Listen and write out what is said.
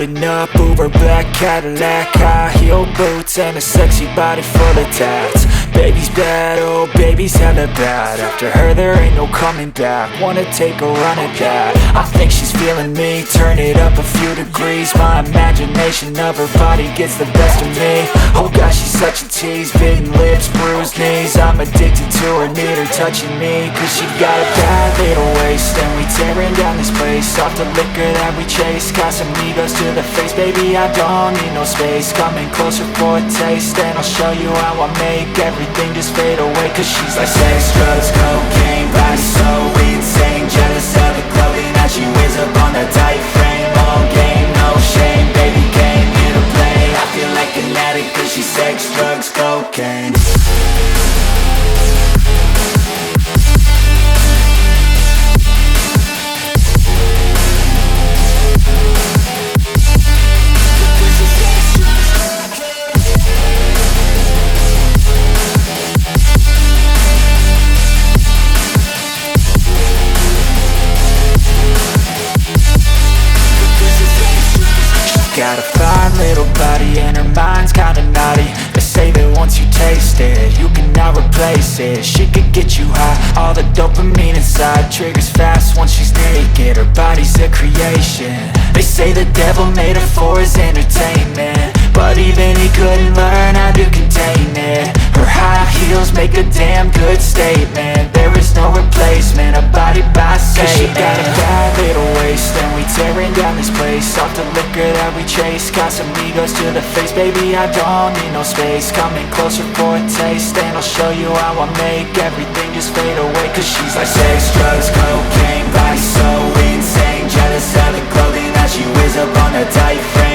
Driving up Uber black Cadillac, high heel boots and a sexy body full of tats. Baby's bad, oh baby's hella bad. After her there ain't no coming back. Wanna take a run at that. I think she's feeling me, turn it up a few degrees. My imagination of her body gets the best of me. Oh gosh, she's such a tease, bitten lips, bruised knees. I'm addicted to her, need her touching me, cause she got a bad little waist. And we tearing down this place, off the liquor that we chase. Got some egos to the face, baby I don't need no space. Coming closer for a taste, and I'll show you how I make everything just fade away. Cause she's like sex, drugs, cocaine, body so insane. Jealous of the clothing that she wears up on that tight frame. All game, no shame, baby came here to play. I feel like an addict cause she's sex, drugs, cocaine. Got a fine little body and her mind's kinda naughty. They say that once you taste it, you cannot replace it. She could get you high, all the dopamine inside triggers fast once she's naked. Her body's a creation. They say the devil made her for his entertainment, but even he couldn't learn how to contain it. Her high heels make a damn good statement. There is no replacement, a body by Satan. Cause she got a bad little waist, and we tearing down this place, off the liquor that we chase. Got some egos to the face, baby I don't need no space. Coming closer for a taste, and I'll show you how I make everything just fade away. Cause she's like sex, drugs, cocaine, body so insane. Jealous of the clothing that she wears up on her tight frame.